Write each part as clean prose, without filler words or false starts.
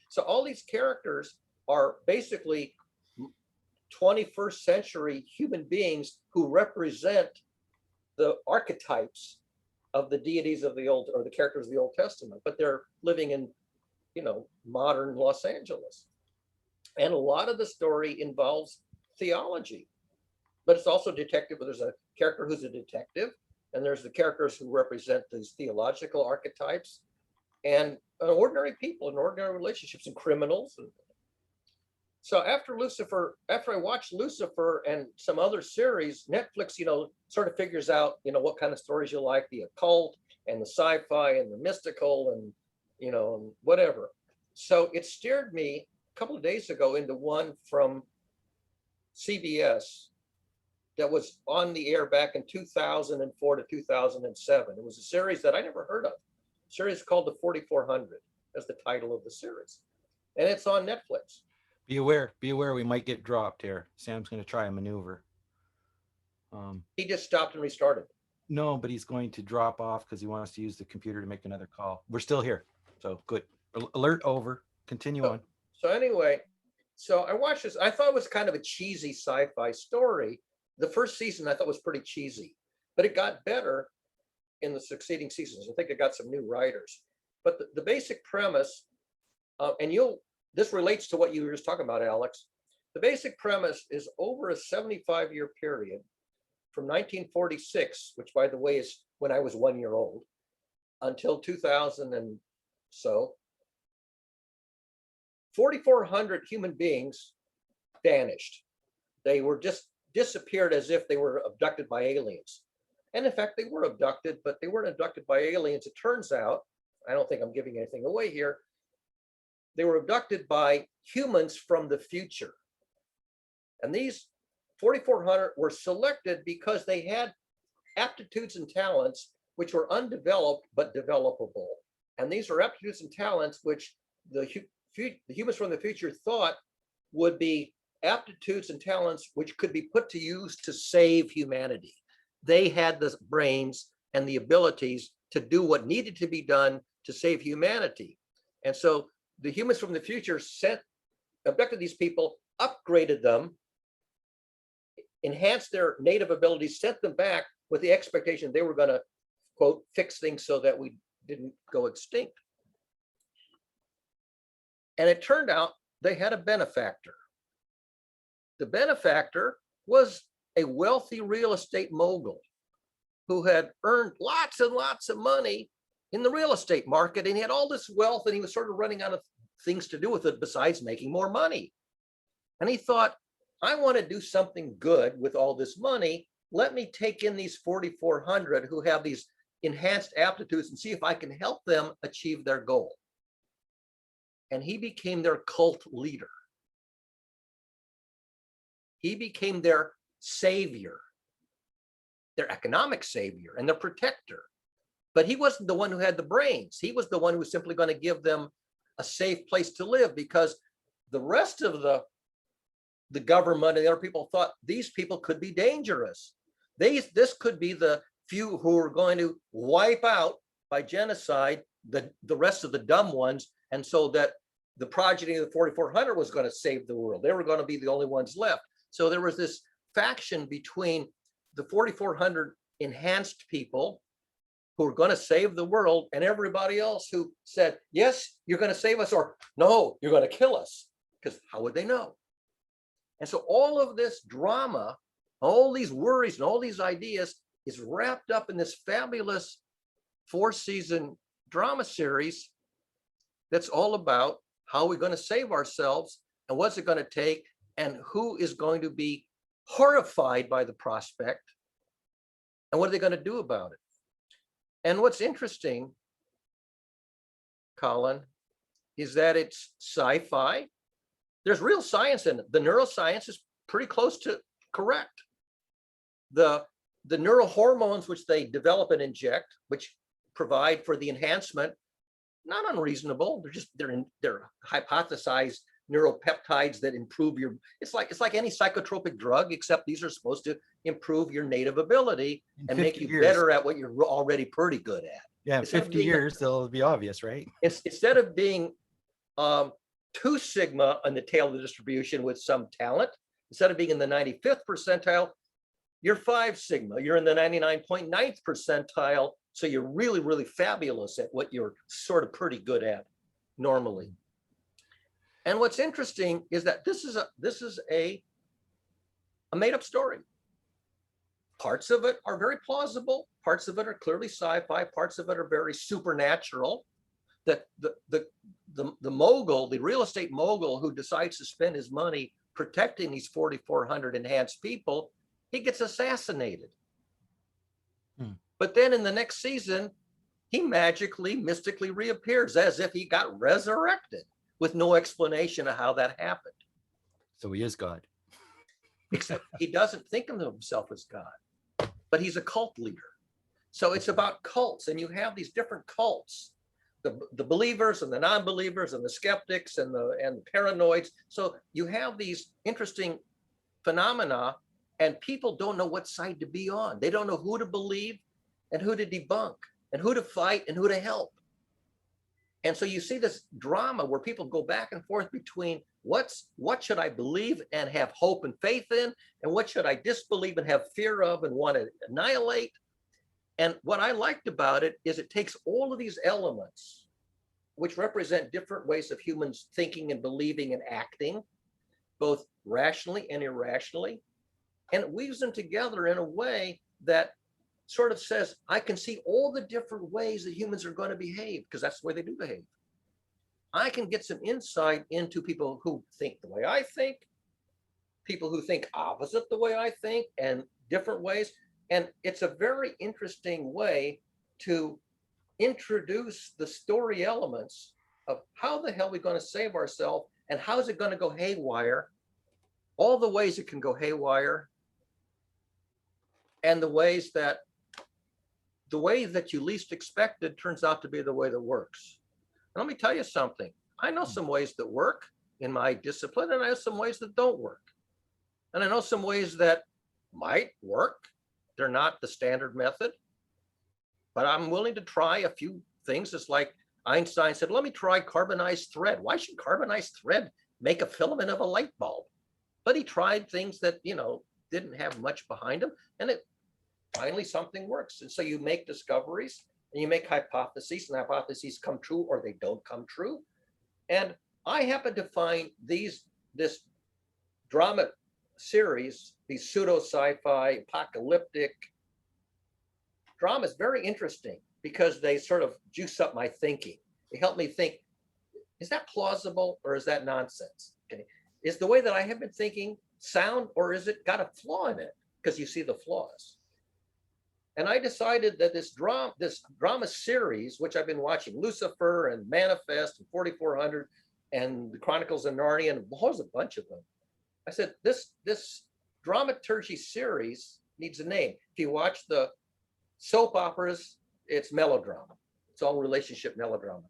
So all these characters are basically 21st century human beings who represent the archetypes of the deities of the old, or the characters of the Old Testament, but they're living in, modern Los Angeles. And a lot of the story involves theology, but it's also detective. There's a character who's a detective, and there's the characters who represent these theological archetypes, and ordinary people and ordinary relationships and criminals. So after I watched Lucifer and some other series, Netflix, sort of figures out, what kind of stories you like, the occult and the sci-fi and the mystical and, and whatever. So it steered me a couple of days ago into one from CBS that was on the air back in 2004 to 2007. It was a series that I never heard of. A series called The 4400. That's the title of the series. And it's on Netflix. Be aware, we might get dropped here. Sam's going to try a maneuver. He just stopped and restarted. No, but he's going to drop off because he wants to use the computer to make another call. We're still here. So good. Alert over. Continue on. So anyway, I watched this. I thought it was kind of a cheesy sci-fi story. The first season I thought was pretty cheesy, but it got better in the succeeding seasons. I think it got some new writers. But the basic premise, this relates to what you were just talking about, Alex. The basic premise is over a 75-year period from 1946, which by the way is when I was 1 year old, until 2000 and so, 4,400 human beings vanished. They were just disappeared as if they were abducted by aliens. And in fact, they were abducted, but they weren't abducted by aliens. It turns out, I don't think I'm giving anything away here, they were abducted by humans from the future. And these 4,400 were selected because they had aptitudes and talents which were undeveloped but developable. And these are aptitudes and talents which the humans from the future thought would be aptitudes and talents which could be put to use to save humanity. They had the brains and the abilities to do what needed to be done to save humanity. And so the humans from the future abducted these people, upgraded them, enhanced their native abilities, sent them back with the expectation they were going to, quote, fix things so that we didn't go extinct. And it turned out they had a benefactor. The benefactor was a wealthy real estate mogul who had earned lots and lots of money in the real estate market, and he had all this wealth, and he was sort of running out of things to do with it besides making more money. And he thought, I want to do something good with all this money. Let me take in these 4,400 who have these enhanced aptitudes and see if I can help them achieve their goal. And he became their cult leader. He became their savior, their economic savior and their protector. But he wasn't the one who had the brains. He was the one who was simply going to give them a safe place to live, because the rest of the government and the other people thought these people could be dangerous. This could be the few who are going to wipe out by genocide the rest of the dumb ones, and so that the progeny of the 4,400 was going to save the world. They were going to be the only ones left. So there was this faction between the 4,400 enhanced people who were going to save the world and everybody else who said, yes, you're going to save us, or no, you're going to kill us, because how would they know? And so all of this drama, all these worries and all these ideas is wrapped up in this fabulous 4-season drama series that's all about how we're going to save ourselves and what's it going to take and who is going to be horrified by the prospect and what are they going to do about it. And what's interesting, Colin, is that it's sci-fi. There's real science in it. The neuroscience is pretty close to correct. The neurohormones which they develop and inject, which provide for the enhancement, not unreasonable. They're hypothesized neuropeptides that improve your. It's like any psychotropic drug, except these are supposed to improve your native ability and make you better at what you're already pretty good at. Yeah, in 50 years they'll be obvious, right? Instead of being 2 sigma on the tail of the distribution with some talent. Instead of being in the 95th percentile, you're 5 sigma. You're in the 99.9th percentile. So you're really, really fabulous at what you're sort of pretty good at normally. And what's interesting is that this is a made up story. Parts of it are very plausible. Parts of it are clearly sci-fi. Parts of it are very supernatural. That the mogul, the real estate mogul who decides to spend his money protecting these 4,400 enhanced people, he gets assassinated. But then in the next season, he magically, mystically reappears as if he got resurrected with no explanation of how that happened. So he is God. Except he doesn't think of himself as God, but he's a cult leader. So it's about cults, and you have these different cults, the believers and the non-believers and the skeptics and the paranoids. So you have these interesting phenomena, and people don't know what side to be on. They don't know who to believe and who to debunk and who to fight and who to help. And so you see this drama where people go back and forth between what should I believe and have hope and faith in, and what should I disbelieve and have fear of and want to annihilate. And what I liked about it is it takes all of these elements, which represent different ways of humans thinking and believing and acting, both rationally and irrationally, and it weaves them together in a way that sort of says, I can see all the different ways that humans are going to behave, because that's the way they do behave. I can get some insight into people who think the way I think, people who think opposite the way I think, and different ways. And it's a very interesting way to introduce the story elements of how the hell are we going to save ourselves, and how is it going to go haywire, all the ways it can go haywire, and the way that you least expected turns out to be the way that works. And let me tell you something. I know some ways that work in my discipline, and I know some ways that don't work. And I know some ways that might work. They're not the standard method, but I'm willing to try a few things. It's like Einstein said, let me try carbonized thread. Why should carbonized thread make a filament of a light bulb? But he tried things that, didn't have much behind them, and it finally something works. And so you make discoveries and you make hypotheses, and hypotheses come true or they don't come true. And I happen to find this drama series, these pseudo sci-fi apocalyptic dramas, very interesting because they sort of juice up my thinking. They help me think, is that plausible or is that nonsense? Okay, is the way that I have been thinking sound, or is it got a flaw in it? Because you see the flaws. And I decided that this drama series, which I've been watching, Lucifer and Manifest and 4400 and the Chronicles of Narnia, and there's a bunch of them. I said, this dramaturgy series needs a name. If you watch the soap operas, it's melodrama. It's all relationship melodrama.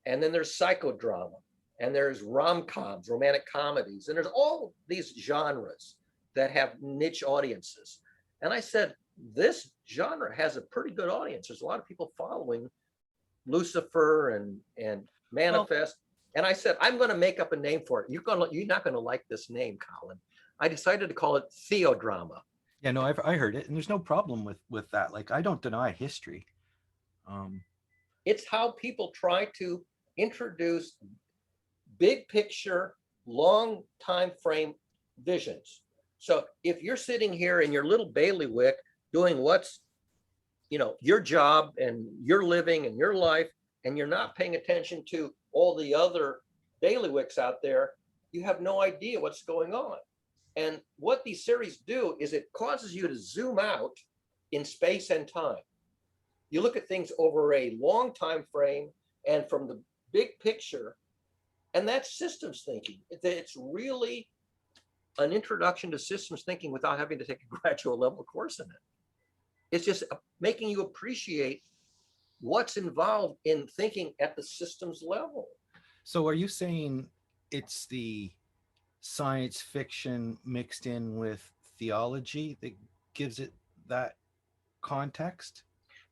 And then there's psychodrama, and there's rom-coms, romantic comedies, and there's all these genres that have niche audiences. And I said, this genre has a pretty good audience. There's a lot of people following Lucifer and Manifest. And I said, I'm going to make up a name for it. You're not going to like this name, Colin. I decided to call it theodrama. Yeah, no, I heard it, and there's no problem with that. Like, I don't deny history. It's how people try to introduce big picture, long time frame visions. So if you're sitting here in your little bailiwick doing what's, your job and your living and your life, and you're not paying attention to all the other bailiwicks out there, you have no idea what's going on. And what these series do is it causes you to zoom out in space and time. You look at things over a long time frame and from the big picture, and that's systems thinking. It's really an introduction to systems thinking without having to take a graduate level course in it. It's just making you appreciate what's involved in thinking at the systems level. So are you saying it's the science fiction mixed in with theology that gives it that context?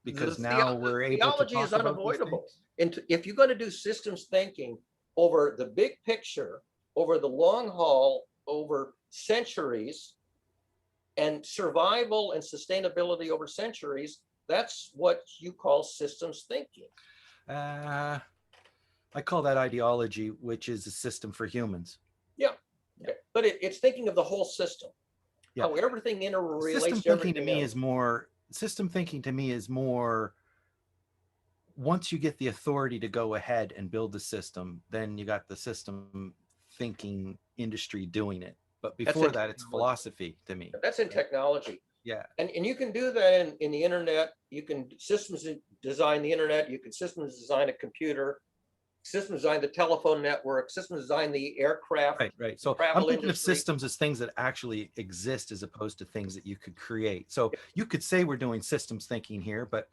Because now we're able to theology talk is about unavoidable. And if you're going to do systems thinking, over the big picture, over the long haul, over centuries, and survival and sustainability over centuries. That's what you call systems thinking. I call that ideology, which is a system for humans. Yeah. Okay. But it's thinking of the whole system. Yeah. How everything interrelates System to thinking to everything me else. is more, system thinking to me is more, once you get the authority to go ahead and build the system, then you got the system thinking industry doing it. But before that, it's philosophy to me. That's in technology. Yeah. And you can do that in the internet. You can systems design the internet. You can systems design a computer, systems design the telephone network, systems design the aircraft. Right. So I'm thinking of systems as things that actually exist as opposed to things that you could create. So you could say we're doing systems thinking here, but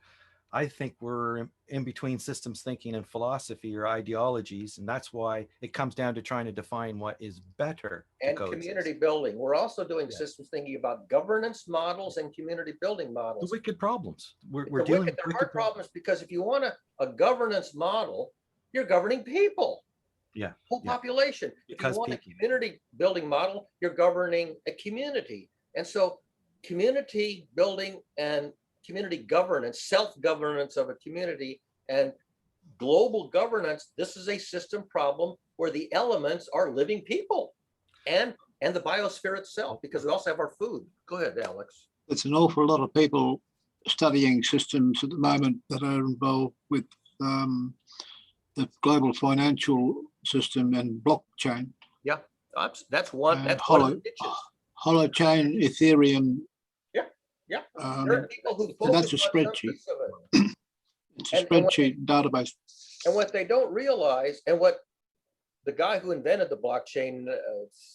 I think we're in between systems thinking and philosophy or ideologies. And that's why it comes down to trying to define what is better. And community building. We're also doing systems thinking about governance models and community building models. The wicked problems. We're dealing with hard problems because if you want a governance model, you're governing people. Yeah. Whole population. Because if you want a community building model, you're governing a community. And so community building and community governance, self-governance of a community, and global governance, this is a system problem where the elements are living people and the biosphere itself, because we also have our food. Go ahead, Alex. There's an awful lot of people studying systems at the moment that are involved with the global financial system and blockchain. Yeah, that's one. That's holochain, Ethereum. Yeah, there are people who focus that's a spreadsheet. It's a spreadsheet database. And what they don't realize, and what the guy who invented the blockchain,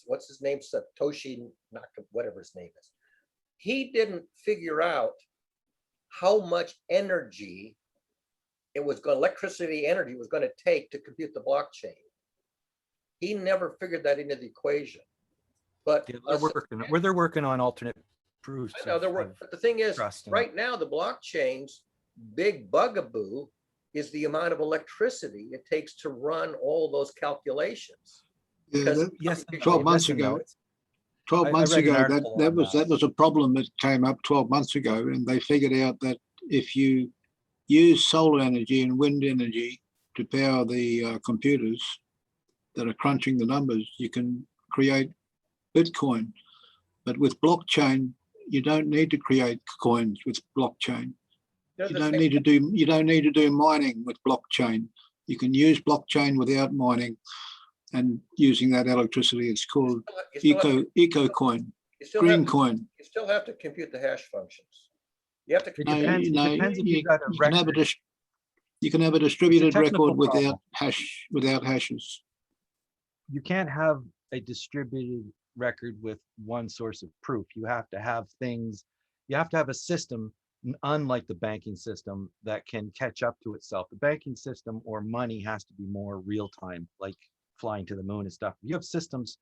what's his name, Satoshi, whatever his name is, he didn't figure out how much energy electricity energy was going to take to compute the blockchain. He never figured that into the equation. But they're working on alternate proofs. I know they're working, but the thing is, right now the blockchain's big bugaboo is the amount of electricity it takes to run all those calculations. Yeah, 12 months ago. 12 months ago, that was a problem that came up 12 months ago, and they figured out that if you use solar energy and wind energy to power the computers that are crunching the numbers, you can create Bitcoin. But with blockchain, you don't need to create coins with blockchain. You don't need to do mining with blockchain. You can use blockchain without mining and using that electricity. It's called eco coin, green coin. You still have to compute the hash functions. You have to. You can have a distributed record without hashes. You can't have a distributed record with one source of proof. You have to have things. You have to have a system, unlike the banking system, that can catch up to itself. The banking system or money has to be more real time, like flying to the moon and stuff. You have systems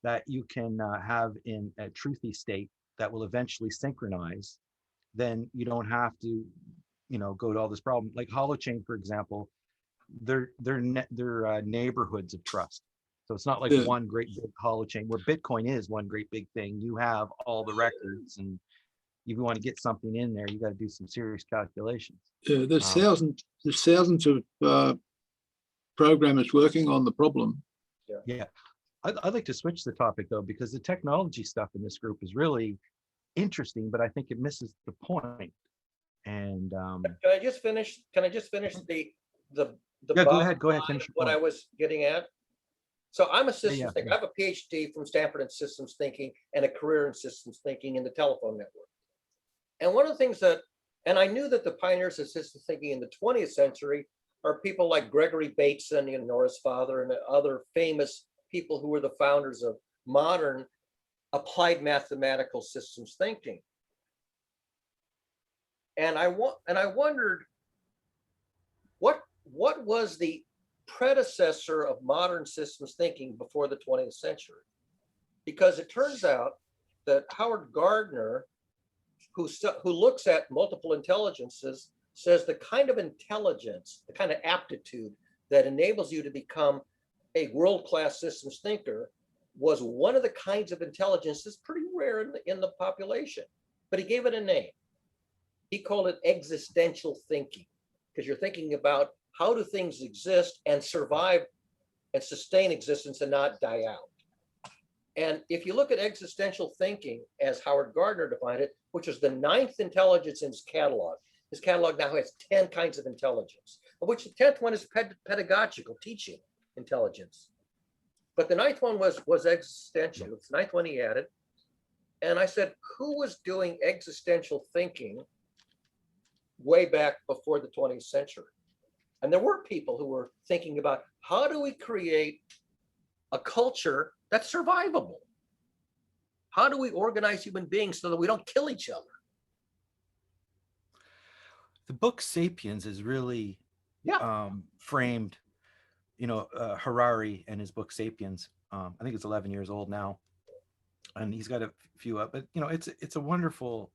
that you can have in a truthy state that will eventually synchronize. Then you don't have to, go to all this problem. Like holochain, for example, they're neighborhoods of trust. So it's not like one great big holochain where Bitcoin is one great big thing. You have all the records, and if you want to get something in there, you got to do some serious calculations. There's thousands of programmers working on the problem. Yeah. I'd like to switch the topic though, because the technology stuff in this group is really interesting, but I think it misses the point. And can I just finish the go ahead finish what I was getting at. So I'm a systems thinker. I have a PhD from Stanford in systems thinking and a career in systems thinking in the telephone network. And one of the things and I knew that the pioneers of systems thinking in the 20th century are people like Gregory Bateson, Nora's father, and other famous people who were the founders of modern applied mathematical systems thinking. And I wondered what was the predecessor of modern systems thinking before the 20th century? Because it turns out that Howard Gardner, who looks at multiple intelligences, says the kind of intelligence, the kind of aptitude that enables you to become a world-class systems thinker was one of the kinds of intelligence that's pretty rare in the population, but he gave it a name. He called it existential thinking, because you're thinking about how do things exist and survive and sustain existence and not die out. And if you look at existential thinking as Howard Gardner defined it, which is the 9th intelligence in his catalog now has 10 kinds of intelligence, of which the 10th one is pedagogical, teaching intelligence. But the 9th one was existential. It's the 9th one he added. And I said, who was doing existential thinking way back before the 20th century? And there were people who were thinking about how do we create a culture that's survivable? How do we organize human beings so that we don't kill each other? The book Sapiens is really framed, Harari and his book Sapiens. I think it's 11 years old now, and he's got a few up, but it's a wonderful.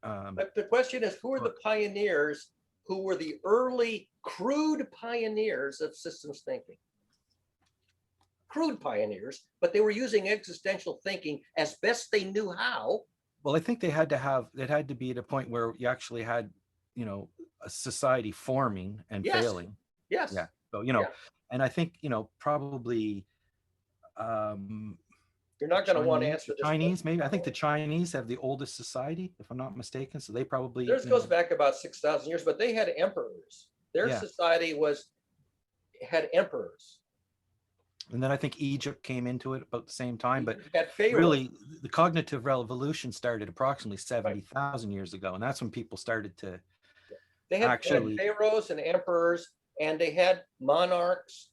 But the question is, who are the pioneers who were the early crude pioneers of systems thinking? Crude pioneers, but they were using existential thinking as best they knew how. Well, I think it had to be at a point where you actually had, a society forming and failing. Yes. Yeah. So, and I think, probably, you're not going to want to answer this. Chinese, maybe. I think the Chinese have the oldest society, if I'm not mistaken. So they probably. Theirs goes back about 6,000 years, but they had emperors. Their society had emperors. And then I think Egypt came into it about the same time, but Pharaoh. Really the cognitive revolution started approximately 70,000 years ago. And that's when people started to they had pharaohs and emperors, and they had monarchs.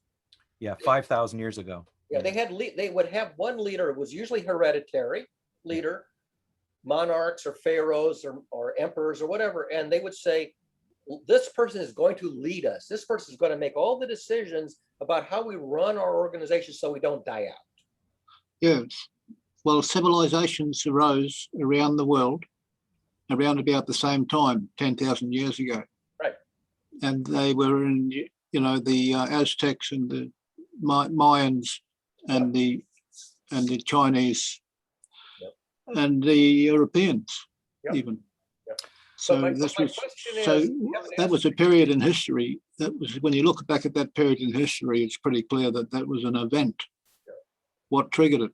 Yeah, 5,000 years ago. Yeah, they would have one leader. It was usually hereditary leader, monarchs or pharaohs or emperors or whatever. And they would say, this person is going to lead us. This person is going to make all the decisions about how we run our organization so we don't die out. Yes. Well, civilizations arose around the world around about the same time, 10,000 years ago. Right. And they were in, the Aztecs and the Mayans and the Chinese and the Europeans even. So that was a period in history. That was, when you look back at that period in history, it's pretty clear that was an event. What triggered it?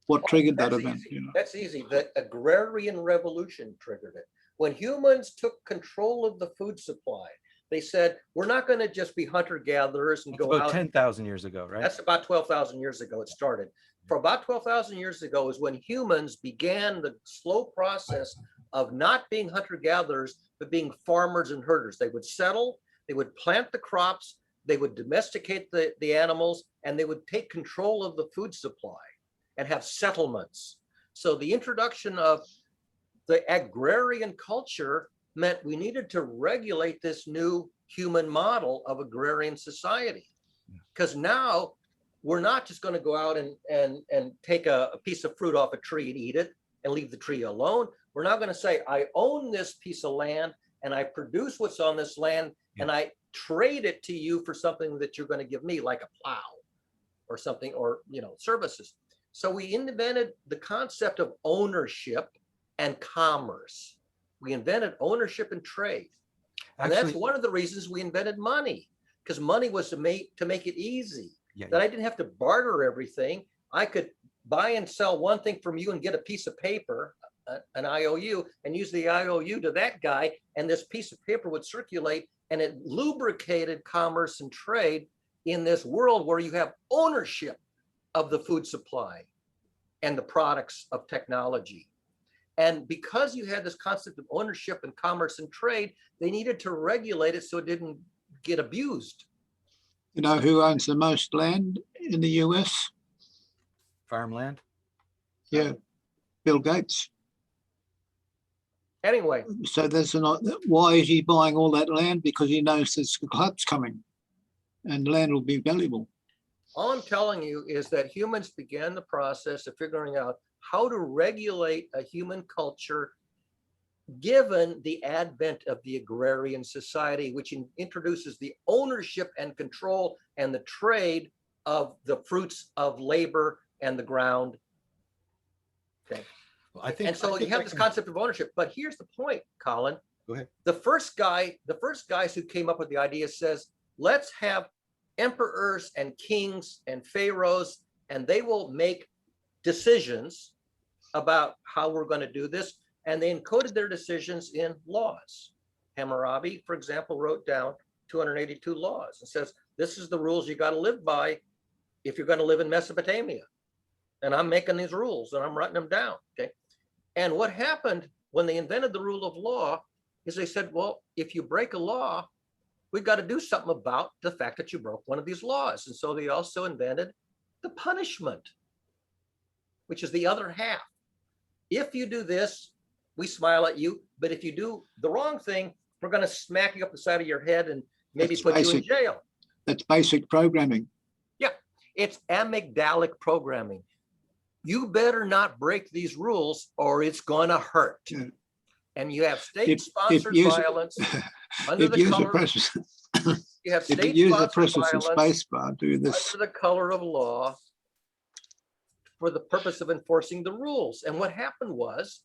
What triggered that event? That's easy. The agrarian revolution triggered it. When humans took control of the food supply, they said, we're not going to just be hunter-gatherers and go out. About 10,000 years ago, right? That's about 12,000 years ago it started. For about 12,000 years ago is when humans began the slow process of not being hunter-gatherers, but being farmers and herders. They would settle, they would plant the crops, they would domesticate the animals, and they would take control of the food supply and have settlements. So the introduction of the agrarian culture meant we needed to regulate this new human model of agrarian society. Because now we're not just going to go out and take a piece of fruit off a tree and eat it and leave the tree alone. We're not going to say, I own this piece of land and I produce what's on this land and I trade it to you for something that you're going to give me, like a plow or something, or services. So we invented the concept of ownership and commerce. We invented ownership and trade. And that's one of the reasons we invented money, because money was to make it easy. That I didn't have to barter everything. I could buy and sell one thing from you and get a piece of paper, an IOU, and use the IOU to that guy, and this piece of paper would circulate, and it lubricated commerce and trade in this world where you have ownership of the food supply and the products of technology. And because you had this concept of ownership and commerce and trade, they needed to regulate it so it didn't get abused. You know who owns the most land in the US? Farmland? Yeah, Bill Gates. Anyway. So why is he buying all that land? Because he knows there's a collapse coming and land will be valuable. All I'm telling you is that humans began the process of figuring out how to regulate a human culture given the advent of the agrarian society, which introduces the ownership and control and the trade of the fruits of labor and the ground. Okay. Well, I think, and so you have this concept of ownership. But here's the point, Colin. Go ahead. The first guys who came up with the idea says, let's have emperors and kings and pharaohs, and they will make decisions about how we're going to do this. And they encoded their decisions in laws. Hammurabi, for example, wrote down 282 laws and says, this is the rules you got to live by if you're going to live in Mesopotamia. And I'm making these rules and I'm writing them down. Okay. And what happened when they invented the rule of law is they said, well, if you break a law, we've got to do something about the fact that you broke one of these laws. And so they also invented the punishment, which is the other half. If you do this, we smile at you. But if you do the wrong thing, we're going to smack you up the side of your head and maybe put you in jail. That's basic programming. Yeah, it's amygdalic programming. You better not break these rules or it's going to hurt. Yeah. And you have state-sponsored violence under the color. You have state-sponsored violence do this under the color of law for the purpose of enforcing the rules. And what happened was,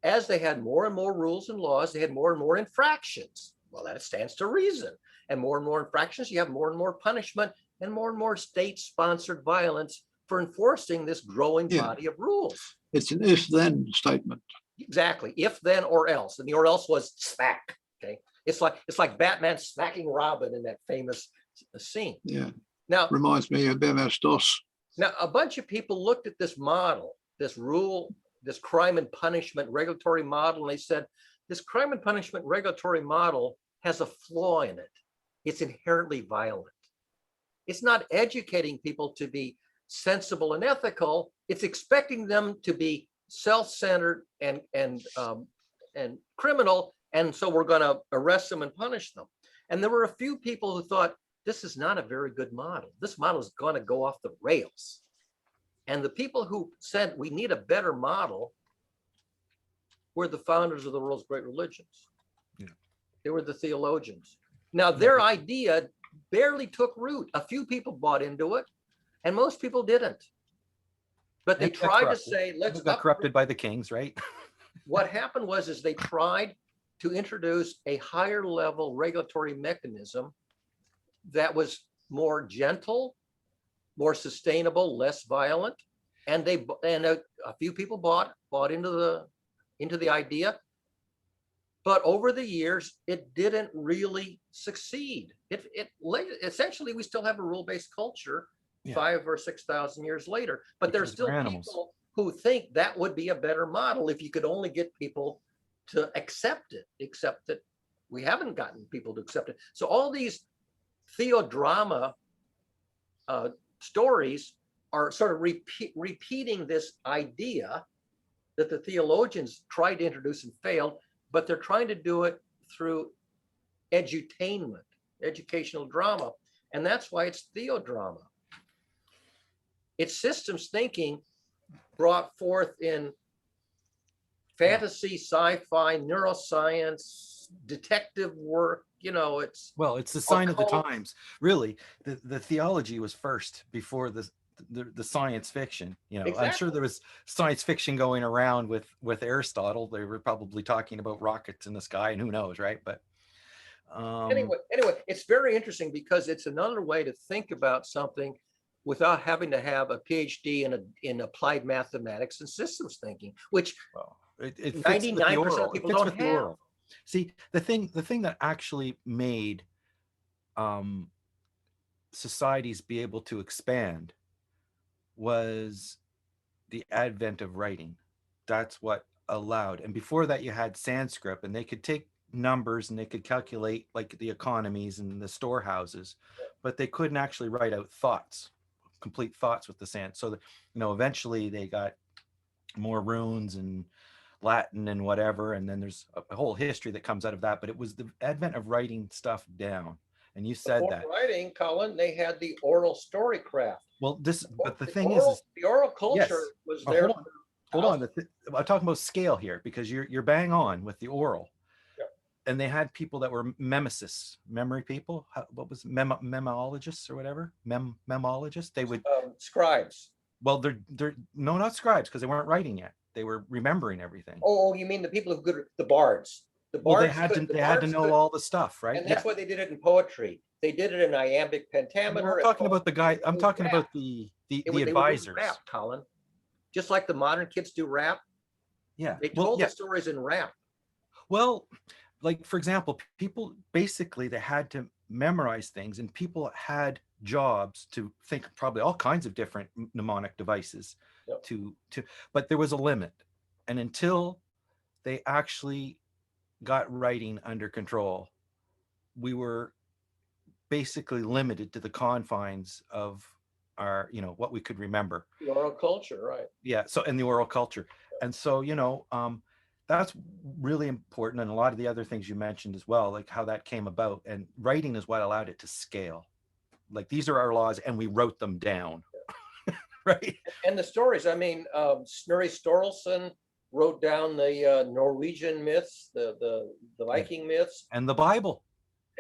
as they had more and more rules and laws, they had more and more infractions. Well, that stands to reason. And more infractions, you have more and more punishment and more state-sponsored violence for enforcing this growing body of rules. It's an if-then statement. Exactly, if then or else. And the or else was smack. Okay, it's like Batman smacking Robin in that famous scene. Yeah. Now reminds me of MS-DOS. Now a bunch of people looked at this model, this rule, this crime and punishment regulatory model, and they said, this crime and punishment regulatory model has a flaw in it. It's inherently violent. It's not educating people to be sensible and ethical. It's expecting them to be self-centered and criminal, and so we're going to arrest them and punish them. And there were a few people who thought, this is not a very good model. This model is going to go off the rails. And the people who said we need a better model were the founders of the world's great religions. Yeah. They were the theologians. Now, their idea barely took root. A few people bought into it, and most people didn't. But they tried to say, let's got corrupted by the kings, right? What happened was they tried to introduce a higher level regulatory mechanism that was more gentle, more sustainable, less violent, and a few people bought into the idea. But over the years, it didn't really succeed. Essentially, we still have a rule-based culture 5,000 or 6,000 years later, but there's still people who think that would be a better model if you could only get people to accept it, except that we haven't gotten people to accept it. So all these theodrama stories are sort of repeating this idea that the theologians tried to introduce and failed, but they're trying to do it through edutainment, educational drama. And that's why it's theodrama. It's systems thinking brought forth in fantasy, sci-fi, neuroscience, detective work. You know, it's the sign of the times. Really, the theology was first before the science fiction. You know, exactly. I'm sure there was science fiction going around with Aristotle. They were probably talking about rockets in the sky, and who knows, right? But anyway, it's very interesting because it's another way to think about something without having to have a PhD in applied mathematics and systems thinking, which 99% of people don't have. See, the thing that actually made societies be able to expand was the advent of writing. That's what allowed. And before that, you had Sanskrit, and they could take numbers and they could calculate like the economies and the storehouses, but they couldn't actually write out thoughts, complete thoughts with the sand. So, eventually they got more runes and Latin and whatever, and then there's a whole history that comes out of that. But it was the advent of writing stuff down. And you said that writing, Colin, they had the oral storycraft. Well, but the thing is the oral culture was there. hold on. I'm talking about scale here because you're bang on with the oral. Yep. And they had people that were memicists, memory people. What was memologists or whatever? Memologists. They would Scribes. well, they're no, not scribes because they weren't writing yet. They were remembering everything. Oh, you mean the people who could, the bards. The Well, bards they had to know all the stuff, right? and that's why they did it in poetry. They did it in iambic pentameter. I'm talking about the guy. I'm talking about the advisors. Rap, Colin. Just like the modern kids do rap. Yeah. They told the stories in rap. Well, like for example, people basically they had to memorize things, and people had jobs to think probably all kinds of different mnemonic devices to but there was a limit, and until they actually got writing under control, we were basically limited to the confines of our, what we could remember. The oral culture, right? Yeah. So in the oral culture, and so that's really important, and a lot of the other things you mentioned as well, like how that came about, and writing is what allowed it to scale. Like these are our laws, and we wrote them down, right? And the stories. I mean, Snorri Sturluson wrote down the Norwegian myths, the Viking myths, and the Bible.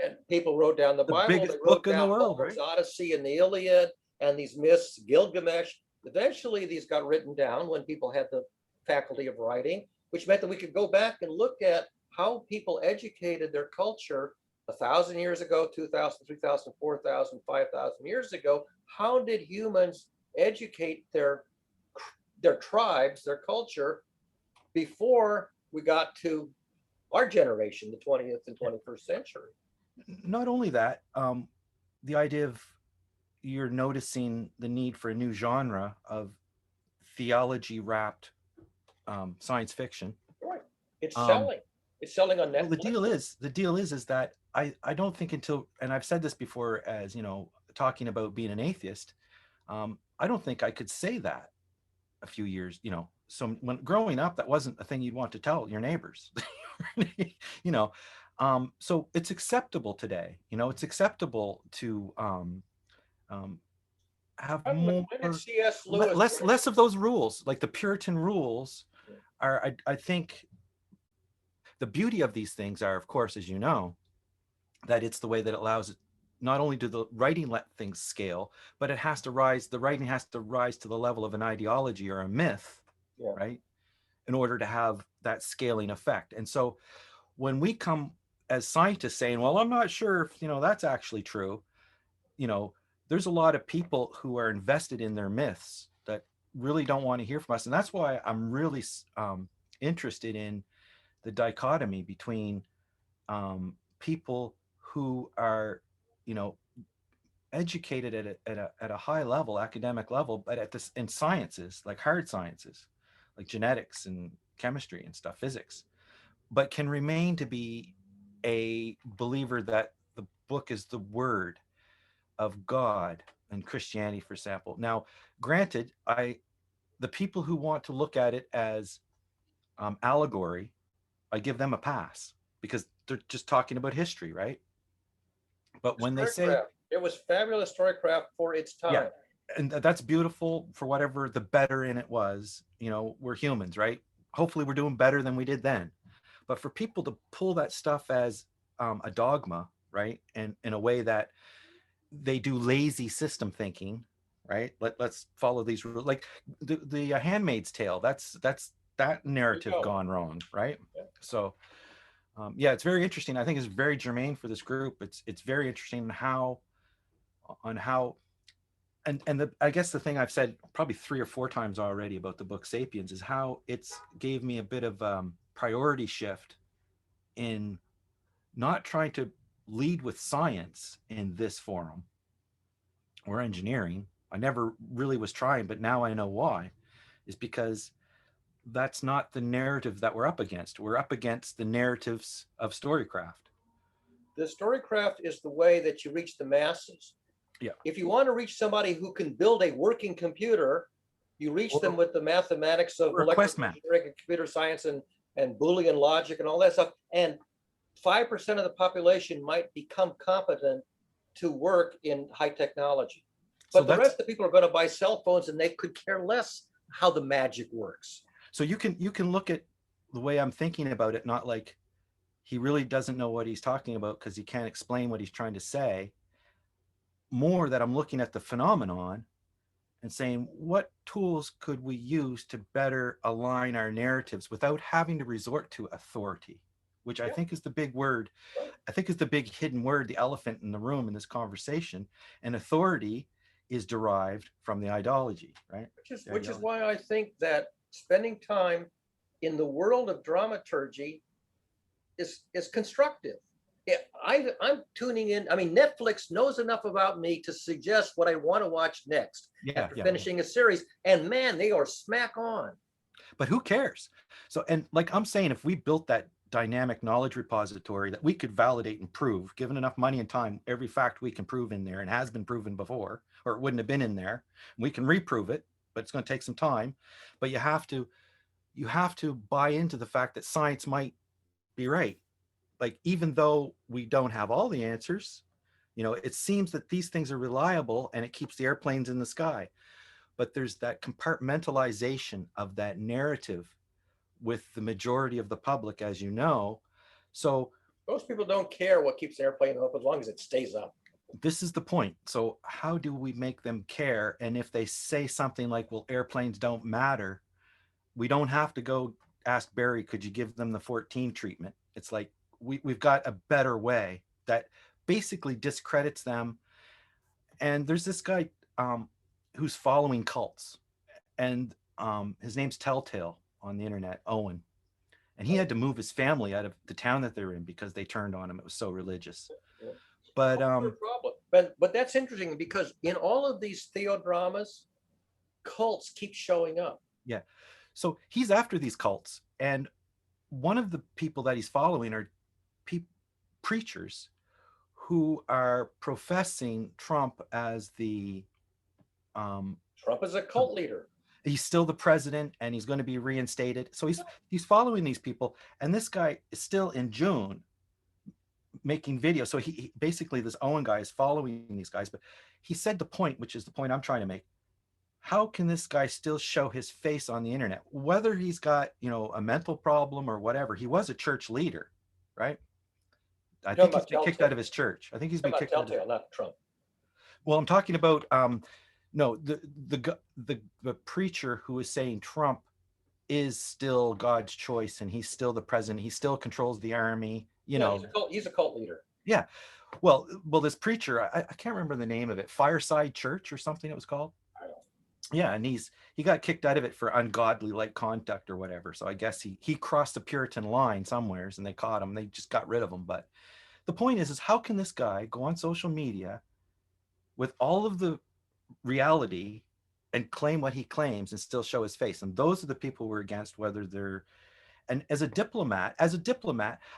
And people wrote down the Bible. Biggest book in the world, right? Odyssey and the Iliad, and these myths, Gilgamesh. Eventually, these got written down when people had the faculty of writing, which meant that we could go back and look at how people educated their culture 1,000 years ago, 2,000, 3,000, 4,000, 5,000 years ago. How did humans educate their tribes, their culture, before we got to our generation, the 20th and 21st century? Not only that, the idea of you're noticing the need for a new genre of theology wrapped science fiction. Right. It's selling. It's selling on Netflix. Well, the deal is that I don't think until, and I've said this before as, talking about being an atheist, I don't think I could say that a few years, so when growing up, that wasn't a thing you'd want to tell your neighbors, so it's acceptable today, it's acceptable to have more, less of those rules, like the Puritan rules are, I think the beauty of these things are, of course, as you know, that it's the way that it allows it, not only do the writing let things scale, but it has to rise, the writing has to rise to the level of an ideology or a myth, right? In order to have that scaling effect. And so when we come as scientists saying, well, I'm not sure if, that's actually true, there's a lot of people who are invested in their myths that really don't want to hear from us. And that's why I'm really interested in the dichotomy between people who are, educated at a high level, academic level, but at this in sciences, like hard sciences, like genetics and chemistry and stuff, physics, but can remain to be a believer that the book is the word of God and Christianity, for example. Now, granted, the people who want to look at it as allegory, I give them a pass because they're just talking about history, right? But when they say it was fabulous storycraft for its time, yeah, and that's beautiful for whatever the better in it was, we're humans, right? Hopefully we're doing better than we did then. But for people to pull that stuff as a dogma, right? And in a way that they do lazy system thinking, right? Let's follow these rules, like the Handmaid's Tale. That's that narrative gone wrong, right? Yeah. So it's very interesting. I think it's very germane for this group. It's very interesting on how I guess the thing I've said probably 3 or 4 times already about the book Sapiens is how it's gave me a bit of priority shift in not trying to lead with science in this forum or engineering. I never really was trying, but now I know why, is because that's not the narrative that we're up against. We're up against the narratives of storycraft. The storycraft is the way that you reach the masses. Yeah. If you want to reach somebody who can build a working computer, you reach them with the mathematics of electrical engineering and computer science and Boolean logic and all that stuff. And 5% of the population might become competent to work in high technology. But the rest of the people are going to buy cell phones and they could care less how the magic works. So you can look at the way I'm thinking about it, not like he really doesn't know what he's talking about because he can't explain what he's trying to say. More that I'm looking at the phenomenon and saying, what tools could we use to better align our narratives without having to resort to authority, which I think is the big word. I think is the big hidden word, the elephant in the room in this conversation. And authority is derived from the ideology, right? Which is why I think that spending time in the world of dramaturgy is constructive. Yeah, I'm tuning in. I mean, Netflix knows enough about me to suggest what I want to watch next after finishing a series. And man, they are smack on. But who cares? So, and like I'm saying, if we built that dynamic knowledge repository that we could validate and prove, given enough money and time, every fact we can prove in there and has been proven before, or it wouldn't have been in there. We can reprove it, but it's going to take some time. But you have to buy into the fact that science might be right. Like, even though we don't have all the answers, it seems that these things are reliable and it keeps the airplanes in the sky. But there's that compartmentalization of that narrative with the majority of the public, as you know. So most people don't care what keeps the airplane up as long as it stays up. This is the point. So how do we make them care? And if they say something like, well, airplanes don't matter, we don't have to go ask Barry, could you give them the 14 treatment? It's like, we've got a better way that basically discredits them. And there's this guy who's following cults, and his name's Telltale on the internet, Owen. And he had to move his family out of the town that they're in because they turned on him. It was so religious. But but that's interesting because in all of these theodramas, cults keep showing up. Yeah. So he's after these cults, and one of the people that he's following are preachers who are professing Trump as the Trump is a cult leader. He's still the president and he's going to be reinstated. So he's following these people, and this guy is still in June making videos. So he basically, this Owen guy is following these guys, but he said the point, which is the point I'm trying to make. How can this guy still show his face on the internet? Whether he's got, a mental problem or whatever, he was a church leader, right? I think he's been kicked out of his church. I think he's been kicked out of not Trump. Well, I'm talking about no, the preacher who is saying Trump is still God's choice and he's still the president. He still controls the army. He's a cult leader. Yeah. Well, this preacher, I can't remember the name of it, Fireside Church or something it was called. Yeah, and he got kicked out of it for ungodly like conduct or whatever. So I guess he crossed the Puritan line somewheres and they caught him. They just got rid of him. But the point is how can this guy go on social media with all of the reality and claim what he claims and still show his face? And those are the people we're against, whether they're, and as a diplomat,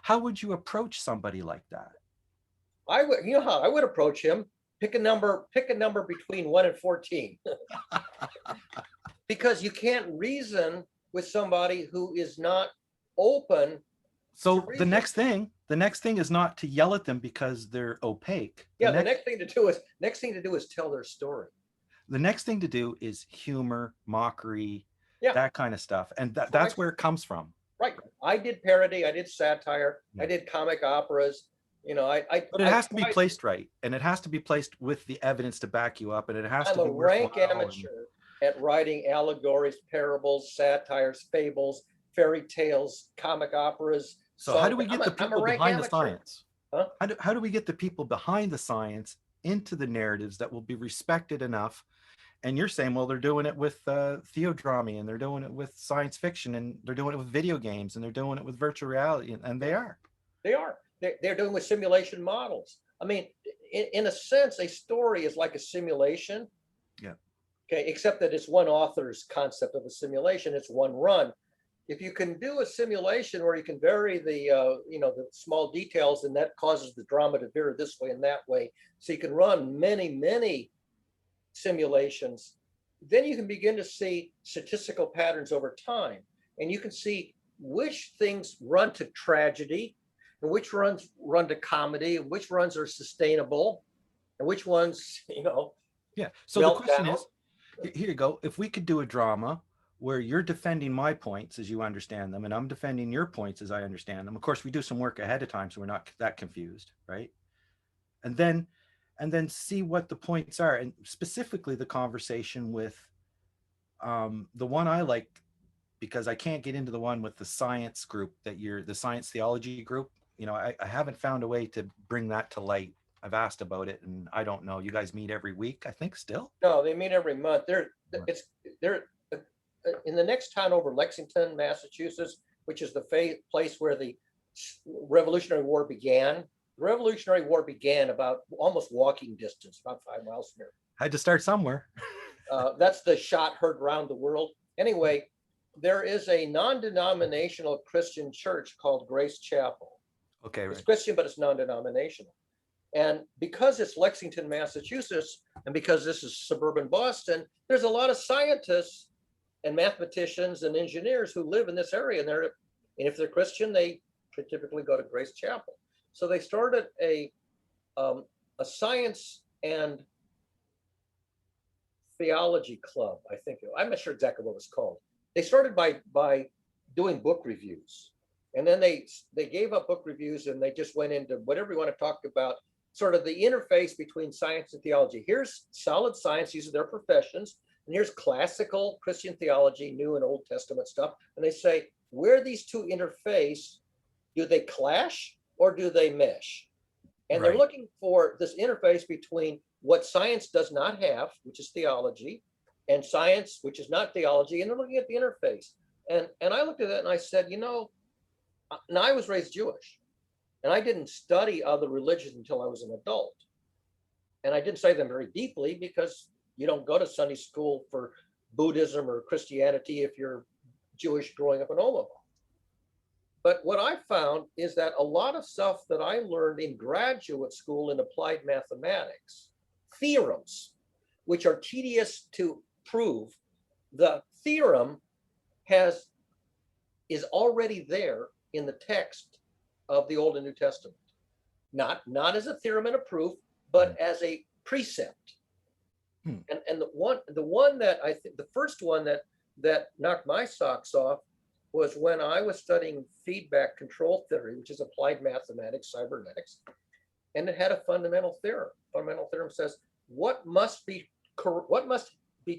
how would you approach somebody like that? I would, how I would approach him. Pick a number between 1 and 14. Because you can't reason with somebody who is not open. So the next thing is not to yell at them because they're opaque. The next thing to do is tell their story. The next thing to do is humor, mockery, that kind of stuff. And that's where it comes from. Right. I did parody, I did satire, I did comic operas. But it has to be placed right, and it has to be placed with the evidence to back you up, and it has to be. I'm a rank amateur at writing allegories, parables, satires, fables, fairy tales, comic operas. So how do we get the people behind the science? Huh? How do we get the people behind the science into the narratives that will be respected enough? And you're saying, well, they're doing it with theodrama, and they're doing it with science fiction, and they're doing it with video games, and they're doing it with virtual reality, and they are. They are. They're doing with simulation models. I mean, in a sense, a story is like a simulation. Yeah. Okay, except that it's one author's concept of a simulation. It's one run. If you can do a simulation where you can vary the the small details, and that causes the drama to veer this way and that way, so you can run many simulations, then you can begin to see statistical patterns over time, and you can see which things run to tragedy, and which runs run to comedy, and which runs are sustainable, and which ones, Yeah. So the question is, here you go. If we could do a drama where you're defending my points as you understand them, and I'm defending your points as I understand them. Of course, we do some work ahead of time, so we're not that confused, right? And then see what the points are, and specifically the conversation with the one I like, because I can't get into the one with the science group that you're the science theology group. I haven't found a way to bring that to light. I've asked about it, and I don't know. You guys meet every week, I think, still? No, they meet every month. They're in the next town over, Lexington, Massachusetts, which is the place where the Revolutionary War began. The Revolutionary War began about almost walking distance, about 5 miles from here. Had to start somewhere. That's the shot heard around the world. Anyway, there is a non-denominational Christian church called Grace Chapel. Okay, right. It's Christian, but it's non-denominational. And because it's Lexington, Massachusetts, and because this is suburban Boston, there's a lot of scientists and mathematicians and engineers who live in this area. And if they're Christian, they typically go to Grace Chapel. So they started a science and theology club, I think. I'm not sure exactly what it was called. They started by doing book reviews. And then they gave up book reviews and they just went into whatever you want to talk about, sort of the interface between science and theology. Here's solid science, these are their professions, and here's classical Christian theology, New and Old Testament stuff. And they say, where these two interface, do they clash or do they mesh? And Right. They're looking for this interface between what science does not have, which is theology, and science, which is not theology, and they're looking at the interface. And I looked at that and I said, now I was raised Jewish, and I didn't study other religions until I was an adult. And I didn't study them very deeply because you don't go to Sunday school for Buddhism or Christianity if you're Jewish growing up in Omaha. But what I found is that a lot of stuff that I learned in graduate school in applied mathematics, theorems, which are tedious to prove, the theorem is already there in the text of the Old and New Testament. Not as a theorem and a proof, but as a precept. And the one that I think, the first one that knocked my socks off was when I was studying feedback control theory, which is applied mathematics, cybernetics, and it had a fundamental theorem. Fundamental theorem says what must be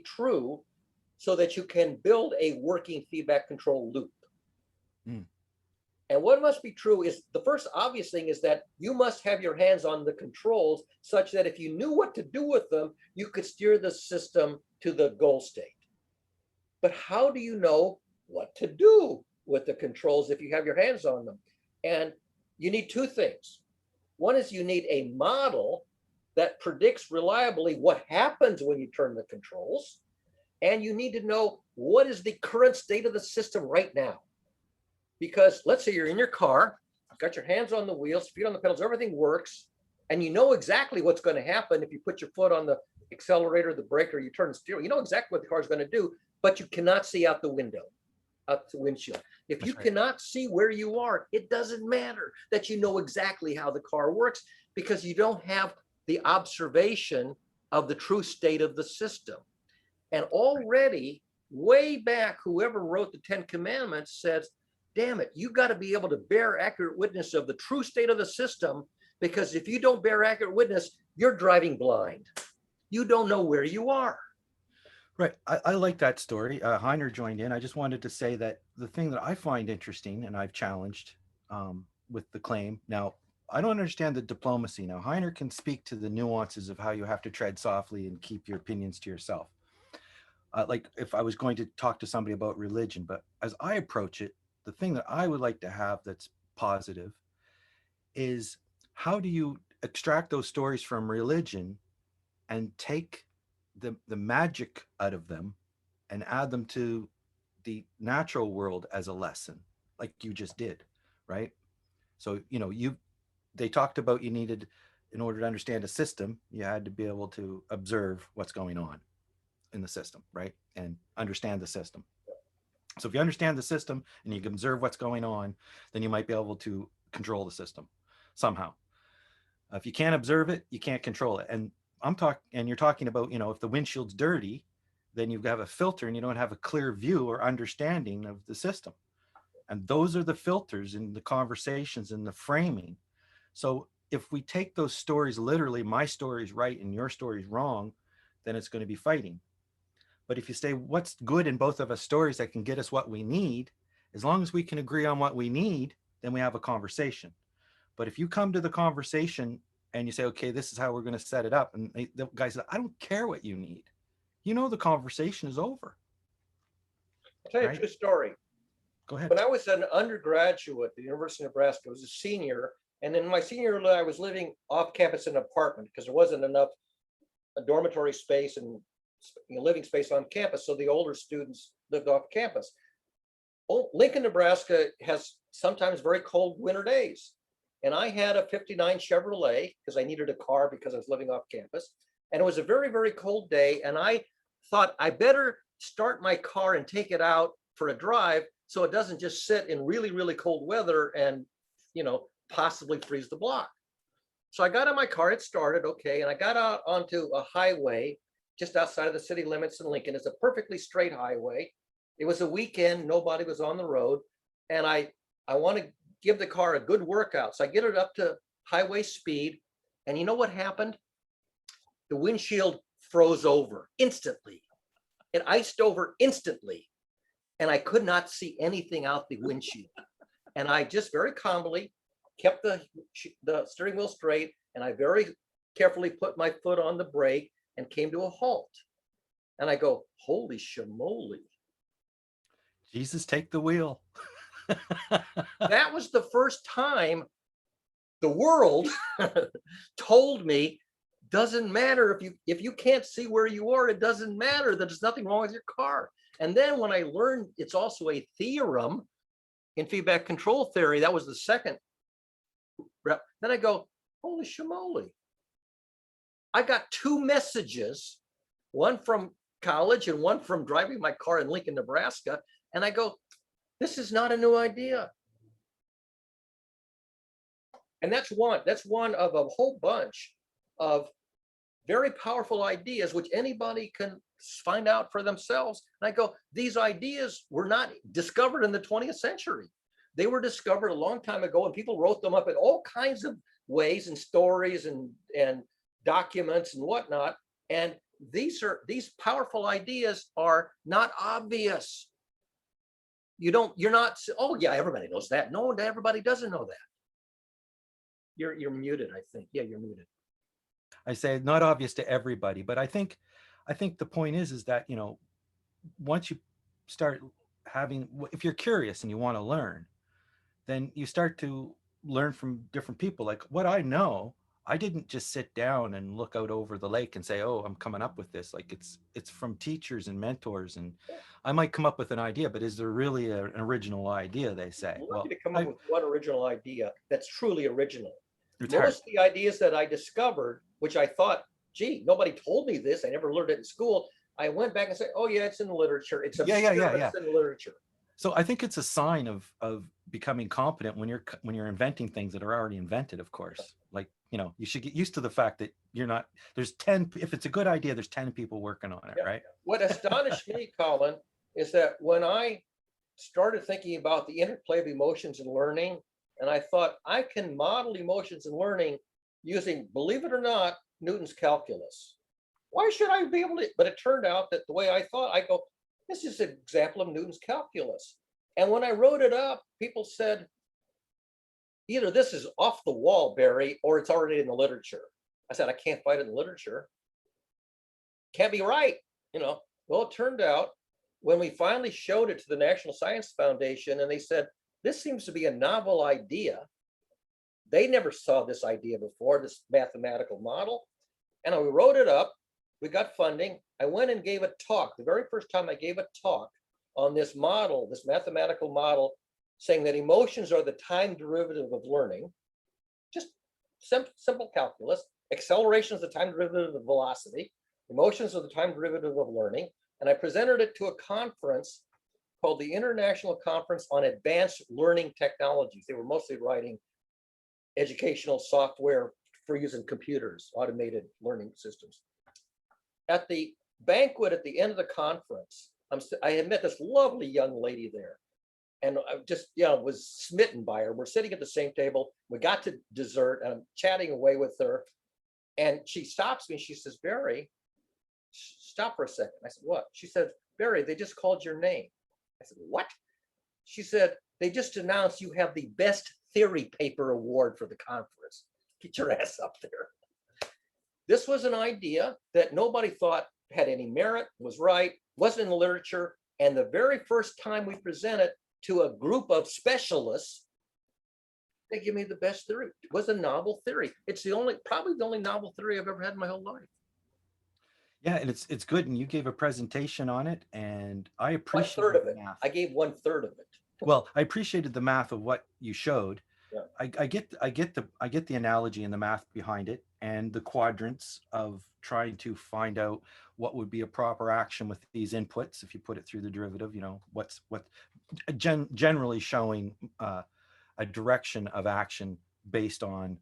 true so that you can build a working feedback control loop. And what must be true is, the first obvious thing is that you must have your hands on the controls such that if you knew what to do with them, you could steer the system to the goal state. But how do you know what to do with the controls if you have your hands on them? And you need two things. One is you need a model that predicts reliably what happens when you turn the controls. And you need to know what is the current state of the system right now. Because let's say you're in your car, you've got your hands on the wheels, feet on the pedals, everything works, and you know exactly what's going to happen if you put your foot on the accelerator, the brake, or you turn the steering. You know exactly what the car is going to do, but you cannot see out the window, out the windshield. If you cannot see where you are, it doesn't matter that you know exactly how the car works, because you don't have the observation of the true state of the system. And already, way back, whoever wrote the 10 Commandments says, damn it, you got to be able to bear accurate witness of the true state of the system, because if you don't bear accurate witness, you're driving blind. You don't know where you are. Right. I like that story. Heiner joined in. I just wanted to say that the thing that I find interesting, and I've challenged with the claim. Now, I don't understand the diplomacy. Now, Heiner can speak to the nuances of how you have to tread softly and keep your opinions to yourself. Like if I was going to talk to somebody about religion, but as I approach it, the thing that I would like to have that's positive is, how do you extract those stories from religion and take the magic out of them and add them to the natural world as a lesson, like you just did, right? So, they talked about you needed, in order to understand a system, you had to be able to observe what's going on in the system, right? And understand the system. So if you understand the system and you can observe what's going on, then you might be able to control the system somehow. If you can't observe it, you can't control it. And you're talking about, if the windshield's dirty, then you have a filter and you don't have a clear view or understanding of the system. And those are the filters in the conversations and the framing. So if we take those stories literally, my story's right and your story's wrong, then it's going to be fighting. But if you say what's good in both of us stories that can get us what we need, as long as we can agree on what we need, then we have a conversation. But if you come to the conversation and you say, okay, this is how we're going to set it up, and the guy says, I don't care what you need, you know, the conversation is over. I'll tell you a Right? true story. Go ahead. When I was an undergraduate at the University of Nebraska, I was a senior. And in my senior year, I was living off campus in an apartment because there wasn't enough dormitory space and living space on campus. So the older students lived off campus. Oh, Lincoln, Nebraska has sometimes very cold winter days. And I had a 59 Chevrolet because I needed a car because I was living off campus. And it was a very, very cold day. And I thought I better start my car and take it out for a drive so it doesn't just sit in really, really cold weather and, you know, possibly freeze the block. So I got in my car, it started, okay, and I got out onto a highway just outside of the city limits in Lincoln. It's a perfectly straight highway. It was a weekend, nobody was on the road, and I want to give the car a good workout. So I get it up to highway speed, and you know what happened? The windshield froze over instantly. It iced over instantly, and I could not see anything out the windshield. And I just very calmly kept the steering wheel straight, and I very carefully put my foot on the brake and came to a halt. And I go, holy shamoly. Jesus, take the wheel. That was the first time the world told me, doesn't matter if you can't see where you are, it doesn't matter, there's nothing wrong with your car. And then when I learned it's also a theorem in feedback control theory, that was the second rep. Then I go, holy shamoly. I got two messages, one from college and one from driving my car in Lincoln, Nebraska. And I go, this is not a new idea. And that's one of a whole bunch of very powerful ideas, which anybody can find out for themselves. And I go, these ideas were not discovered in the 20th century. They were discovered a long time ago, and people wrote them up in all kinds of ways and stories and documents and whatnot. And these powerful ideas are not obvious. You're not, oh yeah, everybody knows that. No, everybody doesn't know that. You're muted, I think. Yeah, you're muted. I say not obvious to everybody, but I think the point is that, you know, once you start having, if you're curious and you want to learn, then you start to learn from different people. Like what I know, I didn't just sit down and look out over the lake and say, oh, I'm coming up with this. Like it's from teachers and mentors, and I might come up with an idea, but is there really an original idea, they say? Well, to come up with one original idea that's truly original. Most of the ideas that I discovered, which I thought, gee, nobody told me this, I never learned it in school. I went back and said, oh yeah, it's in the literature. It's obscure, it's in the literature. So I think it's a sign of becoming competent when you're inventing things that are already invented, of course. Like, you know, you should get used to the fact that there's 10, if it's a good idea, there's 10 people working on it, right? What astonished me, Colin, is that when I started thinking about the interplay of emotions and learning, and I thought I can model emotions and learning using, believe it or not, Newton's calculus. Why should I be able to? But it turned out that the way I thought, I go, this is an example of Newton's calculus. And when I wrote it up, people said, either this is off the wall, Barry, or it's already in the literature. I said, I can't find it in the literature. Can't be right, you know. Well, it turned out when we finally showed it to the National Science Foundation and they said, this seems to be a novel idea. They never saw this idea before, this mathematical model. And I wrote it up. We got funding. I went and gave a talk. The very first time I gave a talk on this model, this mathematical model, saying that emotions are the time derivative of learning. Just simple calculus. Acceleration is the time derivative of velocity. Emotions are the time derivative of learning. And I presented it to a conference called the International Conference on Advanced Learning Technologies. They were mostly writing educational software for using computers, automated learning systems. At the banquet at the end of the conference, I had met this lovely young lady there. And I just, was smitten by her. We're sitting at the same table. We got to dessert and I'm chatting away with her. And she stops me. She says, Barry, stop for a second. I said, what? She said, Barry, they just called your name. I said, what? She said, they just announced you have the best theory paper award for the conference. Get your ass up there. This was an idea that nobody thought had any merit, was right, wasn't in the literature. And the very first time we presented to a group of specialists, they give me the best theory. It was a novel theory. It's probably the only novel theory I've ever had in my whole life. Yeah, and it's good. And you gave a presentation on it, and I appreciate 1/3 of it. math. I gave 1/3 of it. Well, I appreciated the math of what you showed. Yeah. I get the analogy and the math behind it, and the quadrants of trying to find out what would be a proper action with these inputs if you put it through the derivative. What generally showing a direction of action based on,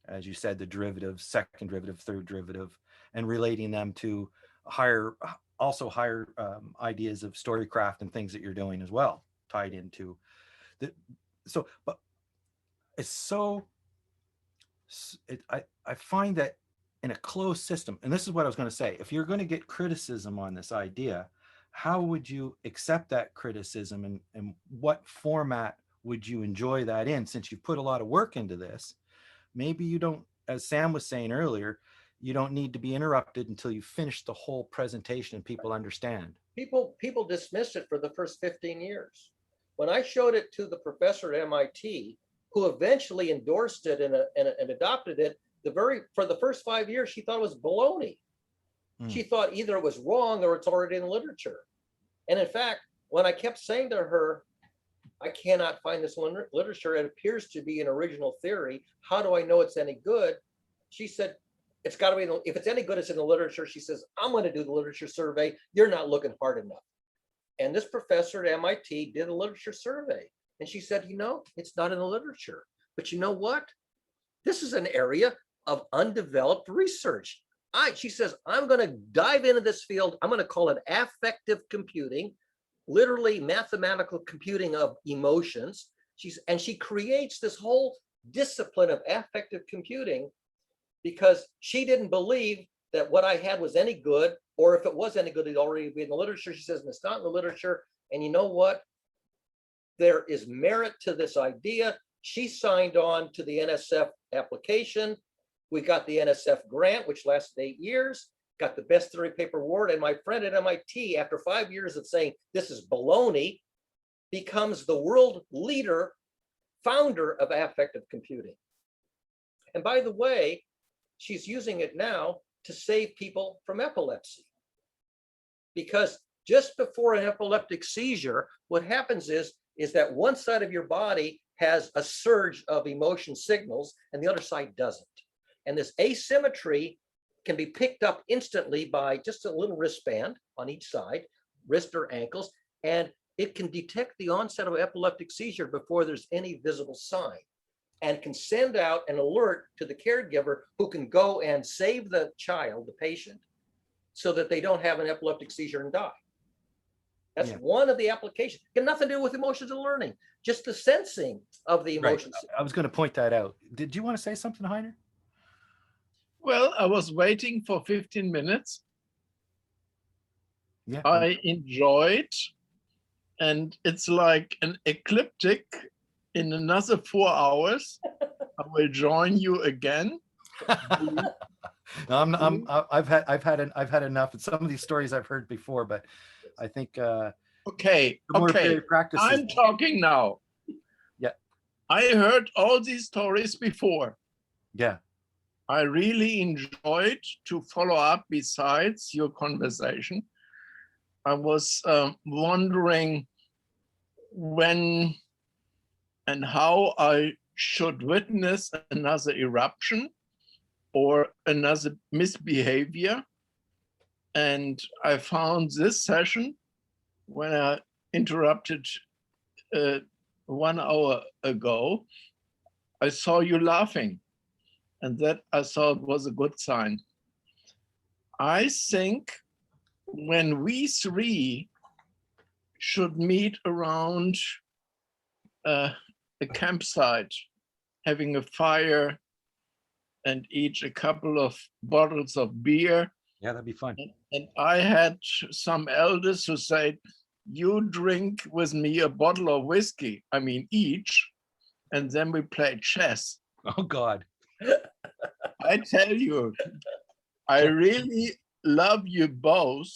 as you said, the derivative, second derivative, third derivative, and relating them to higher ideas of storycraft and things that you're doing as well, tied into the. So, but it's so. I find that in a closed system, and this is what I was going to say, if you're going to get criticism on this idea, how would you accept that criticism, and what format would you enjoy that in? Since you've put a lot of work into this, maybe you don't, as Sam was saying earlier, you don't need to be interrupted until you finish the whole presentation and people understand. People dismissed it for the first 15 years. When I showed it to the professor at MIT, who eventually endorsed it and adopted it, for the first 5 years, she thought it was baloney. She thought either it was wrong or it's already in literature. And in fact, when I kept saying to her, I cannot find this literature, it appears to be an original theory, how do I know it's any good? She said, it's got to be, if it's any good, it's in the literature. She says, I'm going to do the literature survey. You're not looking hard enough. And this professor at MIT did a literature survey. And she said, it's not in the literature. But you know what? This is an area of undeveloped research. She says, I'm going to dive into this field. I'm going to call it affective computing, literally mathematical computing of emotions. She creates this whole discipline of affective computing because she didn't believe that what I had was any good, or if it was any good, it'd already be in the literature. She says, and it's not in the literature. And you know what? There is merit to this idea. She signed on to the NSF application. We got the NSF grant, which lasted 8 years, got the best theory paper award. And my friend at MIT, after 5 years of saying this is baloney, becomes the world leader, founder of affective computing. And by the way, she's using it now to save people from epilepsy. Because just before an epileptic seizure, what happens is that one side of your body has a surge of emotion signals and the other side doesn't. And this asymmetry can be picked up instantly by just a little wristband on each side, wrist or ankles, and it can detect the onset of epileptic seizure before there's any visible sign, and can send out an alert to the caregiver who can go and save the child, the patient, so that they don't have an epileptic seizure and die. That's one of the applications. Got nothing to do with emotions and learning, just the sensing of the emotions. Right. I was going to point that out. Did you want to say something, Heiner? Well, I was waiting for 15 minutes. Yeah. I enjoyed, and it's like an ecliptic. In another 4 hours, I will join you again. No, I've had enough. And some of these stories I've heard before, but I think okay. practices. I'm talking now. Yeah. I heard all these stories before. Yeah. I really enjoyed to follow up besides your conversation. I was wondering when and how I should witness another eruption or another misbehavior. And I found this session when I interrupted 1 hour ago, I saw you laughing, and that I thought was a good sign. I think when we three should meet around a campsite, having a fire and eat a couple of bottles of beer. Yeah, that'd be fun. And I had some elders who said, you drink with me a bottle of whiskey, I mean each, and then we play chess. Oh God. I tell you, I really love you both,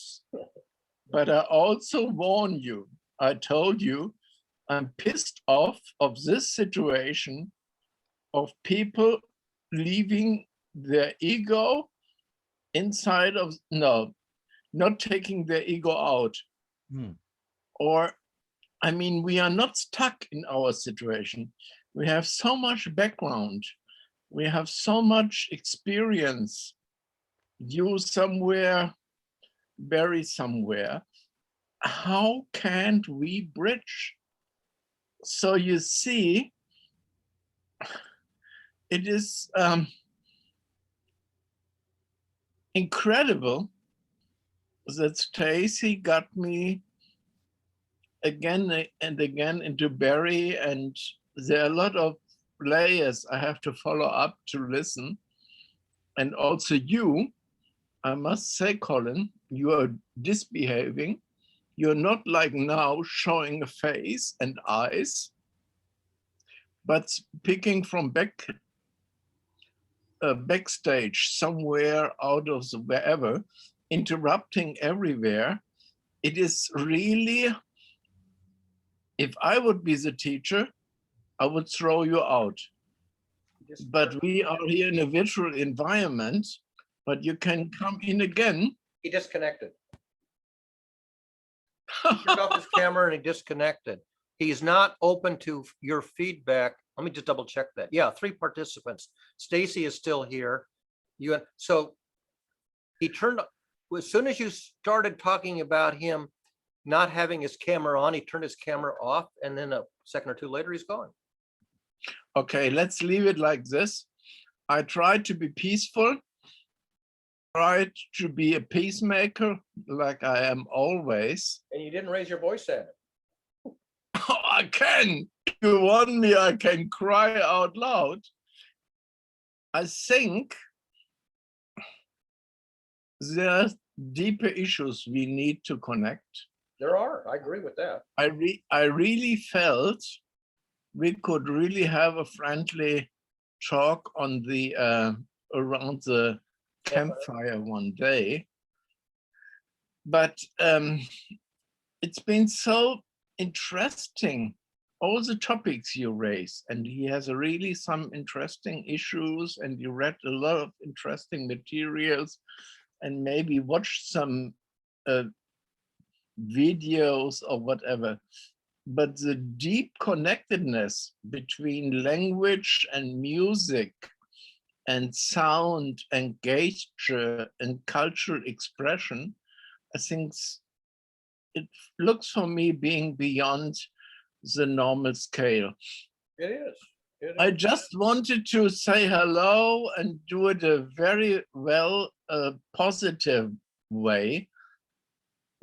but I also warn you. I told you, I'm pissed off of this situation of people leaving their ego inside of, no, not taking their ego out. Or, I mean, we are not stuck in our situation. We have so much background. We have so much experience. You somewhere, Barry somewhere. How can't we bridge? So you see, it is incredible that Stacy got me again and again into Barry, and there are a lot of layers I have to follow up to listen. And also you, I must say, Colin, you are misbehaving. You're not like now showing a face and eyes, but picking from backstage somewhere out of the wherever, interrupting everywhere. It is really, if I would be the teacher, I would throw you out. But we are here in a virtual environment, but you can come in again. He disconnected. He turned off his camera and he disconnected. He's not open to your feedback. Let me just double check that. Yeah, 3 participants. Stacy is still here. So he turned, as soon as you started talking about him not having his camera on, he turned his camera off, and then a second or two later, he's gone. Okay, let's leave it like this. I tried to be peaceful, tried to be a peacemaker, like I am always. And you didn't raise your voice at him. Oh, I can. If you want me, I can cry out loud. I think there are deeper issues we need to connect. There are, I agree with that. I really felt we could really have a friendly talk on the around the campfire one day. But it's been so interesting, all the topics you raise, and he has really some interesting issues, and you read a lot of interesting materials, and maybe watched some videos or whatever. But the deep connectedness between language and music and sound and gesture and cultural expression, I think it looks for me being beyond the normal scale. It is. I just wanted to say hello and do it a very well positive way,